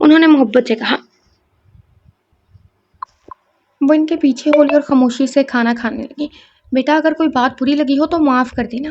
انہوں نے محبت سے کہا۔ وہ ان کے پیچھے ہولی اور خاموشی سے کھانا کھانے لگی۔ بیٹا اگر کوئی بات بری لگی ہو تو معاف کر دینا۔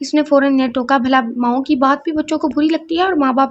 اس نے فوراً یہ ٹوکا۔ بھلا ماؤں کی بات بھی بچوں کو بری لگتی ہے اور ماں باپ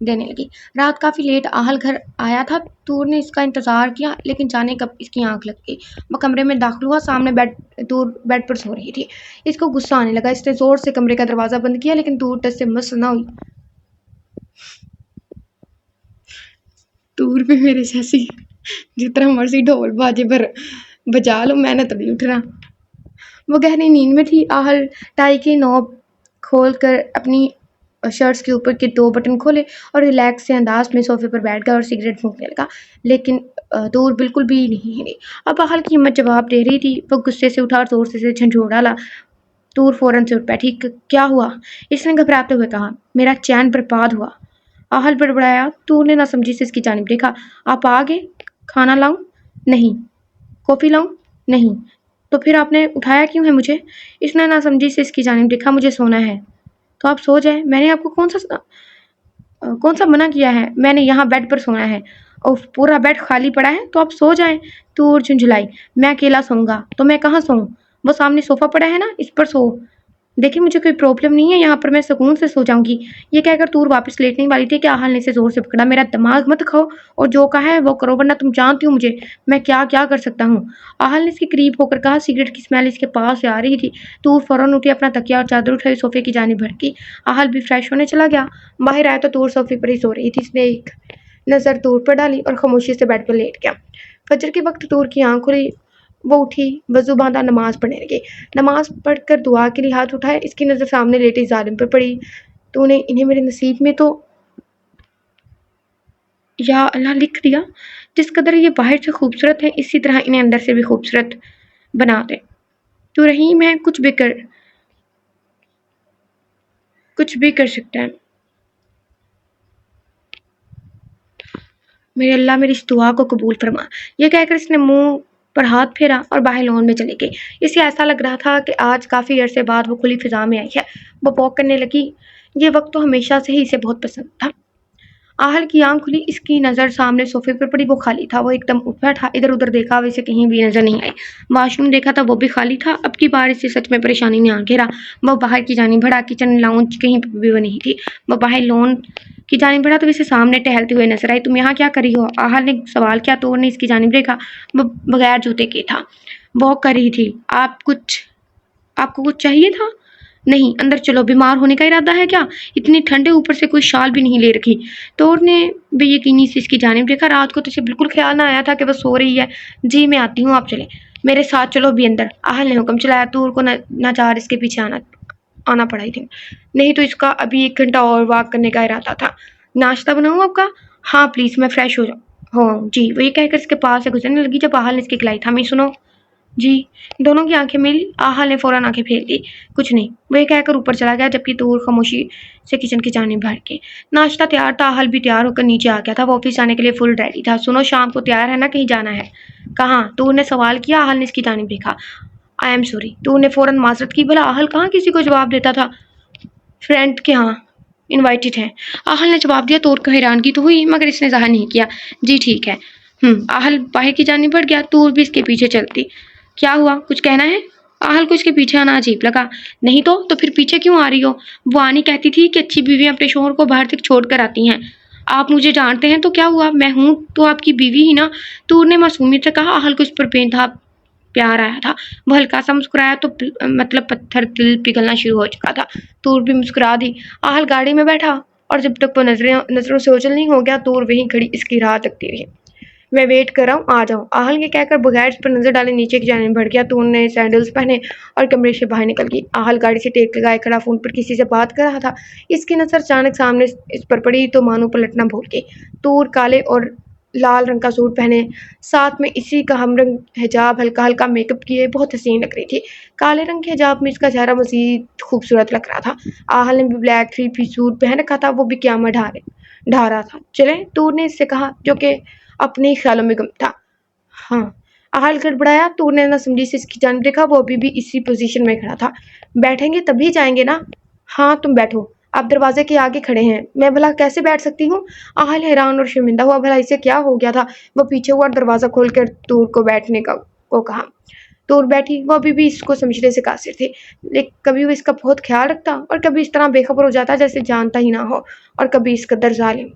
دینے لگی۔ رات کافی لیٹ آہل گھر آیا تھا۔ تور نے اس کا انتظار کیا، لیکن جانے کب اس کی آنکھ لگ گئی۔ وہ کمرے میں داخل ہوا، سامنے تور بیڈ پر سو رہی تھی۔ اس کو غصہ آنے لگا، اس نے زور سے کمرے کا دروازہ بند کیا، لیکن تور ٹس سے مس نہ ہوئی۔ تور بھی میرے جیسی، جتنا مرضی ڈھول باجے پر بجا لو، میں نے تو نہیں اٹھنا۔ وہ گہری نیند میں تھی۔ آہل ٹائی کی نوب کھول کر اپنی شرٹس کے اوپر کے 2 بٹن کھولے اور ریلیکس سے انداز میں صوفے پر بیٹھ گیا اور سگریٹ پھونکنے لگا، لیکن تور بالکل بھی نہیں ہلی۔ اب آہل کی ہمت جواب دے رہی تھی۔ وہ غصے سے اٹھا اور زور سے جھنجھوڑ ڈالا۔ تور فوراً سے اٹھ بیٹھی۔ کیا ہوا؟ اس نے گھبراتے ہوئے کہا۔ میرا چین برباد ہوا۔ آہل بڑبڑایا۔ تور نے نہ سمجھی سے اس کی جانب دیکھا۔ آپ آ گئے؟ کھانا لاؤں؟ نہیں۔ کافی لاؤں؟ نہیں۔ تو پھر آپ نے اٹھایا کیوں ہے مجھے؟ اس نے نہ سمجھی سے اس کی جانب دیکھا۔ مجھے سونا ہے۔ تو آپ سو جائیں، میں نے آپ کو کون سا منع کیا ہے؟ میں نے یہاں بیڈ پر سونا ہے اور پورا بیڈ خالی پڑا ہے، تو آپ سو جائیں۔ تور جھنجھلائی۔ میں اکیلا سوؤں گا تو میں کہاں سوؤں؟ وہ سامنے صوفہ پڑا ہے نا، اس پر سو۔ دیکھیں مجھے کوئی پرابلم نہیں ہے، یہاں پر میں سکون سے سو جاؤں گی۔ یہ کہہ کر تور واپس لیٹنے والی تھی کہ آہل نے اسے زور سے پکڑا۔ میرا دماغ مت کھاؤ اور جو کہا ہے وہ کرو، ورنہ تم جانتی ہو مجھے میں کیا کیا کر سکتا ہوں۔ آہل نے اس کے قریب ہو کر کہا۔ سگریٹ کی اسمیل اس کے پاس سے آ رہی تھی۔ تور فوراً اٹھی، اپنا تکیہ اور چادر اٹھائی، صوفے کی جانب بھڑکی۔ آہل بھی فریش ہونے چلا گیا۔ باہر آیا تو تور صوفے پر ہی سو رہی تھی۔ اس نے ایک نظر تور پر ڈالی اور خاموشی سے بیڈ پر لیٹ گیا۔ فجر کے وقت تور کی آنکھ کھلی۔ وہ اٹھی، وضو باندھا، نماز پڑھنے لگی۔ نماز پڑھ کر دعا کے لیے ہاتھ اٹھائے۔ اس کی نظر سامنے لیٹے ظالم پر پڑی۔ تو نے انہیں میرے نصیب میں تو یا اللہ لکھ دیا۔ جس قدر یہ باہر سے خوبصورت ہے، اسی طرح انہیں اندر سے بھی خوبصورت بنا دے۔ تو رحیم ہے، کچھ بھی کر سکتا ہے۔ میرے اللہ میری اس دعا کو قبول فرما۔ یہ کہہ کر اس نے منہ پر ہاتھ پھیرا اور باہر لون میں چلی گئی۔ اسے ایسا لگ رہا تھا کہ آج کافی عرصے بعد وہ کھلی فضا میں آئی ہے۔ وہ پوک کرنے لگی۔ یہ وقت تو ہمیشہ سے ہی اسے بہت پسند تھا۔ آہل کی آنکھ کھلی، اس کی نظر سامنے صوفے پر پڑی، وہ خالی تھا۔ وہ ایک دم اٹھ بیٹھا، ادھر ادھر دیکھا، ویسے کہیں بھی نظر نہیں آئی۔ واش روم دیکھا تھا، وہ بھی خالی تھا۔ اب کی بار اسے سچ میں پریشانی نے آ گھیرا۔ وہ باہر کی جانب بڑھا، کچن لاؤنج کہیں بھی وہ نہیں تھی۔ وہ باہر لون کی جانب بڑھا تو اسے سامنے ٹہلتے ہوئے نظر آئی۔ تم یہاں کیا کر رہی ہو؟ آہل نے سوال کیا۔ تور نے اس کی جانب دیکھا۔ وہ بغیر جوتے کے تھا۔ واک کر رہی تھی۔ آپ کو کچھ چاہیے تھا؟ نہیں، اندر چلو، بیمار ہونے کا ارادہ ہے کیا؟ اتنی ٹھنڈے، اوپر سے کوئی شال بھی نہیں لے رکھی۔ تور نے بے یقینی سے اس کی جانب دیکھا۔ رات کو تو اسے بالکل خیال نہ آیا تھا کہ وہ سو رہی ہے۔ جی میں آتی ہوں، آپ چلیں میرے ساتھ، چلو بھی اندر، آہل نے حکم چلایا۔ تور کو ناچار اس کے پیچھے آنا پڑا تھی، نہیں تو اس کا ابھی 1 گھنٹہ اور واک کرنے کا ارادہ تھا۔ ناشتہ بناؤں آپ کا؟ ہاں پلیز، میں فریش ہوں جی۔ وہ یہ کہہ کر اس کے پاس سے گزرنے لگی جب آہل نے اس کی کلائی تھامی۔ سنو جی۔ دونوں کی آنکھیں ملی۔ آہل نے فوراً آنکھیں پھیر لی۔ کچھ نہیں، وہ یہ کہہ کر اوپر چلا گیا، جبکہ تور خاموشی سے کچن کی جانب بڑھ کے۔ ناشتہ تیار تھا۔ آہل بھی تیار ہو کر نیچے آ گیا تھا۔ وہ آفس جانے کے لیے فل ریڈی تھا۔ سنو، شام کو تیار ہے نا؟ کہیں جانا ہے؟ کہاں؟ تور نے سوال کیا۔ آہل نے اس کی جانب دیکھا۔ I am sorry. تور نے فوراً معذرت کی۔ بھلا آہل کہاں کسی کو جواب دیتا تھا؟ فرینڈ کے ہاں، انوائٹڈ ہیں، آہل نے جواب دیا۔ تور کو حیرانگی تو ہوئی، مگر اس نے ظاہر نہیں کیا۔ جی ٹھیک ہے۔ آہل باہر کی جانب بڑھ گیا۔ تور بھی اس کے پیچھے چلتی۔ کیا ہوا؟ کچھ کہنا ہے؟ آہل کو اس کے پیچھے آنا عجیب لگا۔ نہیں تو پھر پیچھے کیوں آ رہی ہو؟ وہ آنی کہتی تھی کہ اچھی بیویاں اپنے شوہر کو باہر تک چھوڑ کر آتی ہیں۔ آپ مجھے ڈانٹتے ہیں تو کیا ہوا، میں ہوں تو آپ کی بیوی ہی نا، تور نے معصومیت سے کہا۔ آہل کو اس پر بے انتہا پیار آیا تھا۔ وہ ہلکا سا مسکرایا تو مطلب پتھر دل پگھلنا شروع ہو چکا تھا۔ تور بھی مسکرا دی۔ آہل گاڑی میں بیٹھا اور جب تک وہ نظروں سے اوجھل نہیں ہو گیا تور وہیں کھڑی اس کی راہ تکتی رہی۔ میں ویٹ کر رہا ہوں، آ جاؤ، آہل یہ کہہ کر بغیر اس پر نظر ڈالے نیچے کی جانب بڑھ گیا۔ تور نے سینڈلز پہنے اور کمرے سے باہر نکل گئی۔ آہل گاڑی سے ٹیک لگائے کھڑا فون پر کسی سے بات کر رہا تھا۔ اس کی نظر اچانک سامنے اس پر پڑی تو مانو پلٹنا بھول گئی۔ تور کالے اور لال رنگ کا سوٹ پہنے، ساتھ میں اسی کا ہم رنگ حجاب، ہلکا ہلکا میک اپ کیے بہت حسین لگ رہی تھی۔ کالے رنگ کے حجاب میں اس کا چہرہ مزید خوبصورت لگ رہا تھا۔ آہل نے بھی بلیک 3 پیس سوٹ پہن رکھا تھا، وہ بھی قیامت ڈھا رہا تھا۔ چلیں، تور نے اس سے کہا جو کہ اپنے خیالوں میں گم تھا۔ ہاں، آہل گڑبڑایا۔ تور نے نہ سمجھی سے اس کی جانب دیکھا، وہ ابھی بھی اسی پوزیشن میں کھڑا تھا۔ بیٹھیں گے تبھی جائیں گے نا؟ ہاں تم بیٹھو، آپ دروازے کے آگے کھڑے ہیں، میں بھلا کیسے بیٹھ سکتی ہوں؟ آہل حیران اور شرمندہ ہوا، بھلا اسے کیا ہو گیا تھا؟ وہ پیچھے ہوا اور دروازہ کھول کر تور کو بیٹھنے کو کہا۔ تور بیٹھی۔ وہ ابھی بھی اس کو سمجھنے سے قاصر تھی، لیکن کبھی وہ اس کا بہت خیال رکھتا اور کبھی اس طرح بے خبر ہو جاتا جیسے جانتا ہی نہ ہو، اور کبھی اس قدر ظالم۔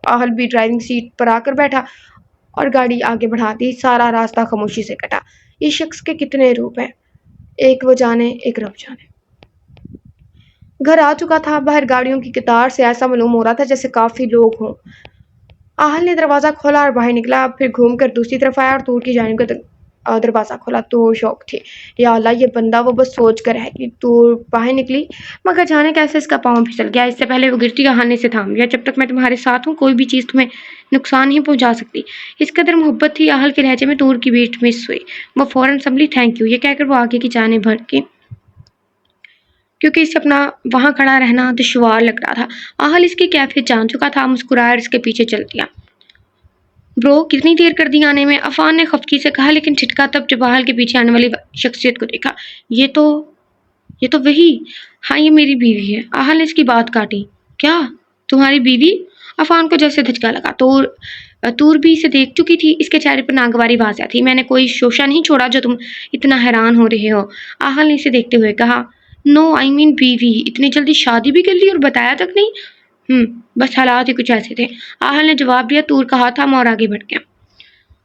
آہل بھی ڈرائیونگ سیٹ پر آ کر بیٹھا اور گاڑی آگے بڑھا دی۔ سارا راستہ خاموشی سے کٹا۔ اس شخص کے کتنے روپ ہیں، ایک وہ جانے ایک رب جانے۔ گھر آ چکا تھا۔ باہر گاڑیوں کی قطار سے ایسا معلوم ہو رہا تھا جیسے کافی لوگ ہوں۔ آہل نے دروازہ کھولا اور باہر نکلا، پھر گھوم کر دوسری طرف آیا اور تور کی جانب کا دروازہ کھولا۔ تور شوق تھی، یا اللہ یہ بندہ، وہ بس سوچ کر رہ گئی۔ تور باہر نکلی، مگر جانے کیسے اس کا پاؤں پھسل گیا۔ اس سے پہلے وہ گرتی آہل نے اسے تھام لیا۔ جب تک میں تمہارے ساتھ ہوں کوئی بھی چیز تمہیں نقصان نہیں پہنچا سکتی۔ اس قدر محبت تھی آہل کے لہجے میں، تور کی بیٹ مس ہوئی۔ وہ فوراً سنبھلی۔ تھینک یو، یہ کہہ کر وہ آگے کی جانب بڑھ گئی، کیونکہ اسے اپنا وہاں کھڑا رہنا دشوار لگ رہا تھا۔ آہل اس کی کیفیت جان چکا تھا، مسکرایا اور اس کے پیچھے چل دیا۔ برو، کتنی دیر کر دی آنے میں؟ عفان نے خفگی سے کہا، لیکن ٹھٹکا تب جب آہل کے پیچھے آنے والی شخصیت کو دیکھا۔ یہ تو وہی۔ ہاں، یہ میری بیوی ہے۔ آہل نے اس کی بات کاٹی۔ کیا تمہاری بیوی؟ عفان کو جیسے دھچکا لگا۔ تور بھی اسے دیکھ چکی تھی، اس کے چہرے پر ناگواری واضح تھی۔ میں نے کوئی شوشہ نہیں چھوڑا جو تم اتنا حیران ہو رہے ہو، آہل نے اسے دیکھتے ہوئے کہا۔ نو آئی مین بیوی، اتنی جلدی شادی بھی کر لی اور بتایا تک نہیں؟ بس حالات ہی کچھ ایسے تھے، آہل نے جواب دیا۔ تور کا ہاتھ تھاما اور آگے بڑھ گیا۔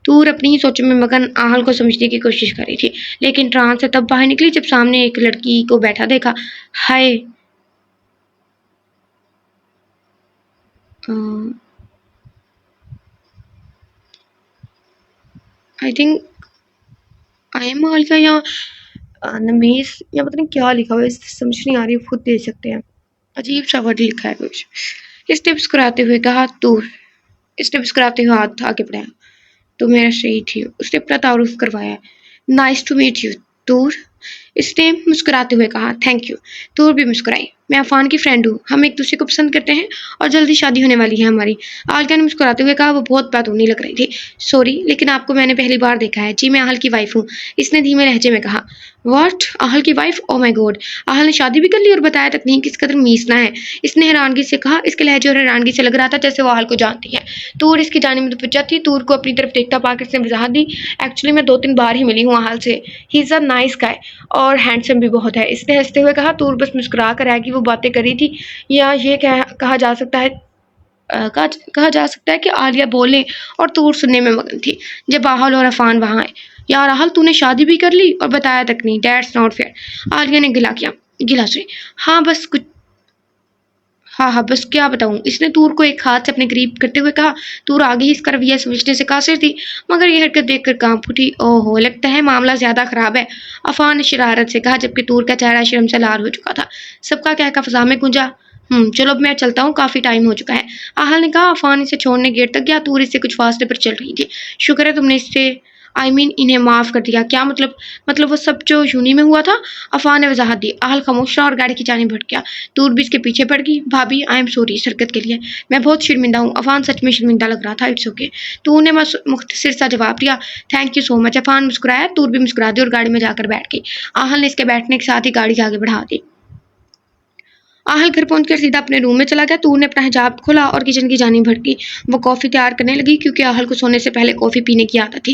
تور اپنی ہی سوچوں میں مگن آہل کو سمجھنے کی کوشش کر رہی تھی، لیکن ٹرانس سے تب باہر نکلی جب سامنے ایک لڑکی کو بیٹھا دیکھا۔ ہائے، آئی تھنک آئی ایم مالکا یا نمیز یا پتہ نہیں کیا لکھا ہوا ہے، سمجھ نہیں آ رہی، خود دیکھ سکتے ہیں۔ عجیب سا ورڈ لکھا ہے کچھ۔ اس نے مسکراتے ہوئے کہا۔ تور، اس نے مسکراتے ہوئے ہاتھ آگے بڑھایا۔ تو میرا شہید ہی ہو، اس نے اپنا تعارف کروایا۔ نائس ٹو میٹ یو تور، اس نے مسکراتے ہوئے کہا۔ تھینک یو، تور بھی مسکرائی۔ میں عفان کی فرینڈ ہوں، ہم ایک دوسرے کو پسند کرتے ہیں اور جلدی شادی ہونے والی ہے ہماری، عالکہ نے مسکراتے ہوئے کہا۔ وہ بہت باتونی لگ رہی تھی۔ سوری، لیکن آپ کو میں نے پہلی بار دیکھا ہے۔ جی میں آہل کی وائف ہوں، اس نے دھیمے لہجے میں کہا۔ واٹ، آہل کی وائف؟ او مائی گاڈ، آہل نے شادی بھی کر لی اور بتایا تک نہیں؟ کس قدر میسنا ہے، اس نے حیرانگی سے کہا۔ اس کے لہجے اور حیرانگی سے لگ رہا تھا جیسے وہ آہل کو جانتی ہے۔ تور اس کی جانب متوجہ تھی۔ تور کو اپنی طرف دیکھتا پا کر اس نے وضاحت دی۔ ایکچولی میں 2-3 بار ہی ملی ہوں آہل سے، ہی از اے نائس گائے اور ہینڈسم بھی بہت ہے، اس نے ہنستے ہوئے کہا۔ تور بس مسکرا کر رہ گئی۔ وہ باتیں کر رہی تھی، یا یہ کہا جا سکتا ہے کہ عالیہ بولنے اور تور سننے میں مگن تھی جب آہل اور عفان وہاں آئے۔ یار آہل، تو نے شادی بھی کر لی اور بتایا تک نہیں، دیٹس ناٹ فیئر، عالیہ نے گلا سے۔ ہاں بس کیا بتاؤں، اس نے تور کو ایک ہاتھ سے اپنے قریب کرتے ہوئے کہا۔ تور آگے ہی اس کا رویہ سمجھنے سے قاصر تھی، مگر یہ حرکت دیکھ کر کانپ اٹھی۔ اوہو، لگتا ہے معاملہ زیادہ خراب ہے، عفان نے شرارت سے کہا، جبکہ تور کا چہرہ شرم سے لال ہو چکا تھا۔ سب کا کہہ فضا میں گونجا۔ چلو اب میں چلتا ہوں، کافی ٹائم ہو چکا ہے، آہل نے کہا۔ عفان اسے چھوڑنے گیٹ تک گیا۔ تور اس سے کچھ فاصلے پر چل رہی تھی۔ شکر ہے تم نے اس سے انہیں معاف کر دیا۔ کیا مطلب وہ سب جو یونی میں ہوا تھا؟ عفان نے وضاحت دی۔ آہل خاموش رہا اور گاڑی کی جانب بڑھ گیا۔ تور بھی اس کے پیچھے پڑ گئی۔ بھابھی، آئی ایم سوری اس حرکت کے لیے، میں بہت شرمندہ ہوں۔ عفان سچ میں شرمندہ لگ رہا تھا۔ اٹس اوکے، تور نے مختصر سا جواب دیا۔ تھینک یو سو مچ، عفان مسکرایا۔ تور بھی مسکرا دی اور گاڑی میں جا کر بیٹھ گئی۔ آہل نے اس کے بیٹھنے کے ساتھ ہی گاڑی آگے بڑھا دی۔ آہل گھر پہنچ کر سیدھا اپنے روم میں چلا گیا۔ تور نے اپنا حجاب کھولا اور کچن کی جانب بڑھ گئی۔ وہ کافی تیار کرنے لگی کیونکہ آہل کو سونے سے پہلے کافی پینے کی عادت تھی۔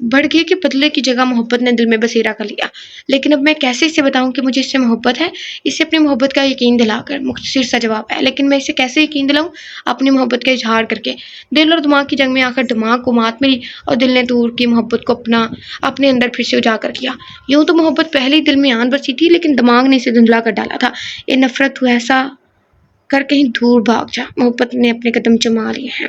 بڑھ گئی کہ بدلے کی جگہ محبت نے دل میں بسیرا کر لیا۔ لیکن اب میں کیسے اسے بتاؤں کہ مجھے اس سے محبت ہے؟ اسے اپنی محبت کا یقین دلا کر، مختصر سا جواب ہے۔ لیکن میں اسے کیسے یقین دلاؤں؟ اپنی محبت کا اظہار کر کے۔ دل اور دماغ کی جنگ میں آخر دماغ کو مات ملی اور دل نے دور کی محبت کو اپنے اندر پھر سے اجاگر کیا۔ یوں تو محبت پہلے ہی دل میں آن بسی تھی، لیکن دماغ نے اسے دھندلا کر ڈالا تھا۔ اے نفرت، تو ایسا کر کہیں دور بھاگ جا، محبت نے اپنے قدم جما لیے ہیں۔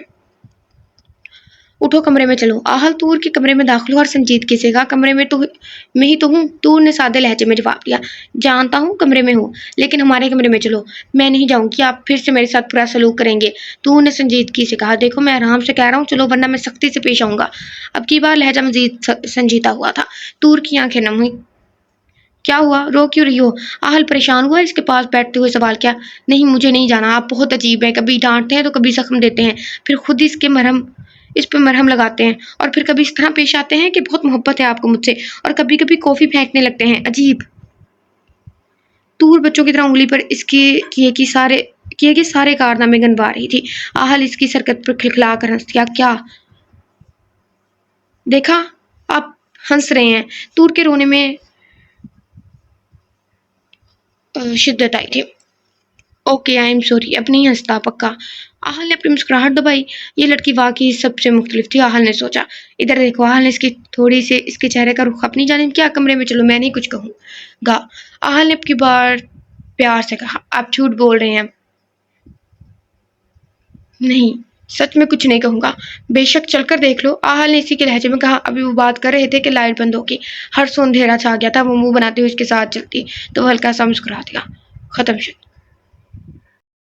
اٹھو، کمرے میں چلو۔ آہل طور کے کمرے میں داخل ہوا اور سنجیدگی سے کہا، کمرے میں ہی تو ہوں۔ طور نے سادے لہجے میں جواب دیا، جانتا ہوں کمرے میں ہوں، لیکن ہمارے کمرے میں چلو۔ میں نہیں جاؤں گی، آپ پھر سے میرے ساتھ برا سلوک کریں گے۔ طور نے سنجیدگی سے کہا، دیکھو میں آرام سے کہہ رہا ہوں چلو، ورنہ میں سختی سے پیش آؤں گا۔ اب کی بار لہجہ مزید سنجیدہ ہوا تھا۔ طور کی آنکھیں نم ہوئیں۔ کیا ہوا؟ رو کیوں رہی ہو؟ آہل پریشان ہوا، اس کے پاس بیٹھتے ہوئے سوال کیا۔ نہیں، مجھے نہیں جانا، آپ بہت عجیب ہیں، کبھی ڈانٹتے ہیں تو کبھی زخم دیتے ہیں، پھر خود اس پہ مرہم لگاتے ہیں، اور پھر کبھی اس طرح پیش آتے ہیں کہ بہت محبت ہے آپ کو مجھ سے، اور کبھی کبھی کافی پھینکنے لگتے ہیں، عجیب۔ طور بچوں کی طرح انگلی پر اس کے کیے سارے کارنامے گنوا رہی تھی۔ آہل اس کی سرکت پر کھلکھلا کر ہنس دیا۔ کیا دیکھا؟ آپ ہنس رہے ہیں۔ طور کے رونے میں شدت آئی تھی۔ اوکے، آئی ایم سوری، اب نہیں ہنستا پکا۔ آہل نے اپنی مسکراہٹ دبائی۔ یہ لڑکی واقعی سب سے مختلف تھی، آہل نے سوچا۔ ادھر دیکھو، آہل نے تھوڑی سے اس کے چہرے کا رخ اپنی جانب کیا۔ کمرے میں چلو، میں نہیں کچھ کہوں گا۔ آہل نے اب کی بار پیار سے کہا، آپ جھوٹ بول رہے ہیں۔ نہیں، سچ میں کچھ نہیں کہوں گا۔ بے شک، چل کر دیکھ لو، آہل نے اسی کے لہجے میں کہا۔ ابھی وہ بات کر رہے تھے کہ لائٹ بند ہوگی۔ ہر سو اندھیرا چھا گیا تھا۔ وہ منہ بناتے ہوئے اس کے ساتھ چلتی تو وہ ہلکا سا مسکرا دیا۔ ختم شد۔